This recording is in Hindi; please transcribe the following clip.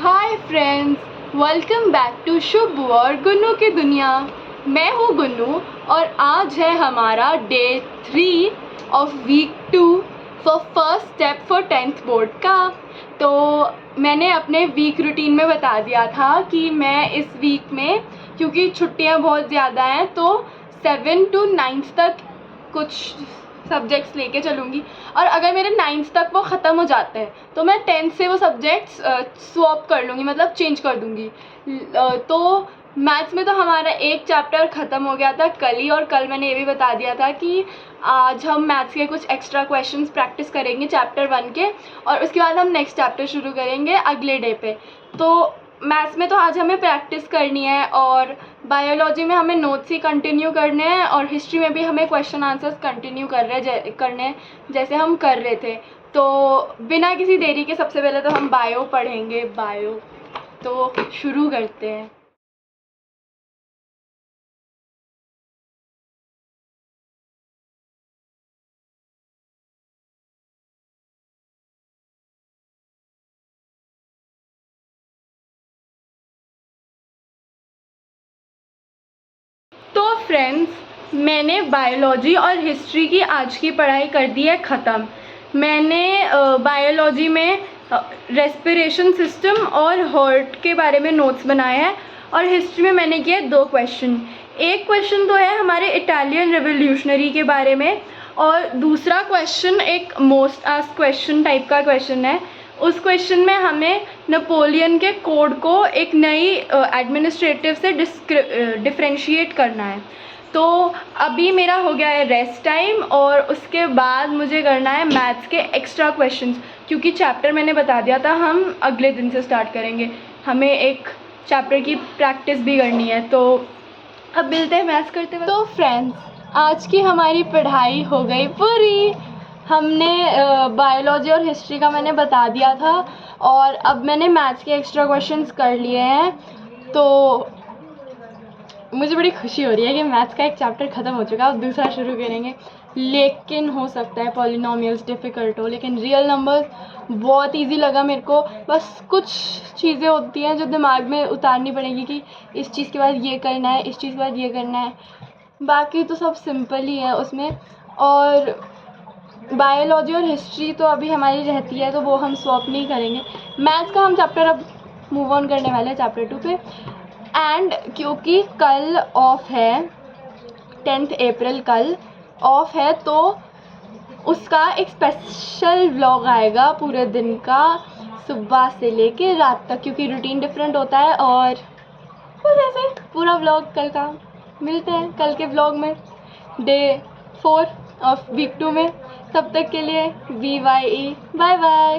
Hi friends, welcome back to Shubh और गुन्नू की दुनिया। मैं हूँ गुन्नू और आज है हमारा day 3 of week 2 for first step for 10th board का। तो मैंने अपने वीक रूटीन में बता दिया था कि मैं इस वीक में, क्योंकि छुट्टियाँ बहुत ज़्यादा हैं, तो 7 to 9 तक कुछ सब्जेक्ट्स लेके चलूँगी। और अगर मेरे 9th तक वो ख़त्म हो जाते हैं तो मैं 10th से वो सब्जेक्ट्स स्वैप कर लूँगी, मतलब चेंज कर दूँगी। तो मैथ्स में तो हमारा एक चैप्टर ख़त्म हो गया था कल ही, और कल मैंने ये भी बता दिया था कि आज हम मैथ्स के कुछ एक्स्ट्रा क्वेश्चंस प्रैक्टिस करेंगे चैप्टर 1 के, और उसके बाद हम नेक्स्ट चैप्टर शुरू करेंगे अगले डे पे। तो मैथ्स में तो आज हमें प्रैक्टिस करनी है, और बायोलॉजी में हमें नोट्स ही कंटिन्यू करने हैं, और हिस्ट्री में भी हमें क्वेश्चन आंसर्स कंटिन्यू करने जैसे हम कर रहे थे। तो बिना किसी देरी के सबसे पहले तो हम बायो पढ़ेंगे। बायो तो शुरू करते हैं। तो फ्रेंड्स, मैंने बायोलॉजी और हिस्ट्री की आज की पढ़ाई कर दी है ख़त्म। मैंने बायोलॉजी में रेस्पिरेशन सिस्टम और हार्ट के बारे में नोट्स बनाए हैं, और हिस्ट्री में मैंने किए 2 क्वेश्चन। एक क्वेश्चन तो है हमारे इटालियन रेवोल्यूशनरी के बारे में, और दूसरा क्वेश्चन एक मोस्ट आस्क्ड क्वेश्चन टाइप का क्वेश्चन है। उस क्वेश्चन में हमें नेपोलियन के कोड को एक नई एडमिनिस्ट्रेटिव से डिफरेंशिएट करना है। तो अभी मेरा हो गया है रेस्ट टाइम, और उसके बाद मुझे करना है मैथ्स के एक्स्ट्रा क्वेश्चंस, क्योंकि चैप्टर मैंने बता दिया था हम अगले दिन से स्टार्ट करेंगे। हमें एक चैप्टर की प्रैक्टिस भी करनी है। तो अब मिलते हैं मैथ्स करते हुए। तो फ्रेंड्स, आज की हमारी पढ़ाई हो गई पूरी। हमने बायोलॉजी और हिस्ट्री का मैंने बता दिया था, और अब मैंने मैथ्स के एक्स्ट्रा क्वेश्चंस कर लिए हैं। तो मुझे बड़ी खुशी हो रही है कि मैथ्स का एक चैप्टर ख़त्म हो चुका है, अब दूसरा शुरू करेंगे। लेकिन हो सकता है पॉलिनोमियल्स डिफ़िकल्ट हो, लेकिन रियल नंबर्स बहुत इजी लगा मेरे को। बस कुछ चीज़ें होती हैं जो दिमाग में उतारनी पड़ेगी कि इस चीज़ के बाद ये करना है, इस चीज़ के बाद ये करना है। बाकी तो सब सिंपल ही है उसमें। और बायोलॉजी और हिस्ट्री तो अभी हमारी रहती है, तो वो हम स्वैप नहीं करेंगे। मैथ्स का हम चैप्टर अब मूव ऑन करने वाले हैं चैप्टर 2 पे। एंड क्योंकि कल ऑफ है, 10th अप्रैल कल ऑफ है, तो उसका एक स्पेशल व्लॉग आएगा पूरे दिन का, सुबह से लेके रात तक, क्योंकि रूटीन डिफरेंट होता है। और बस ऐसे पूरा व्लॉग कल का। मिलते हैं कल के व्लॉग में डे 4 ऑफ वीक 2 में। तब तक के लिए BYE, बाय बाय।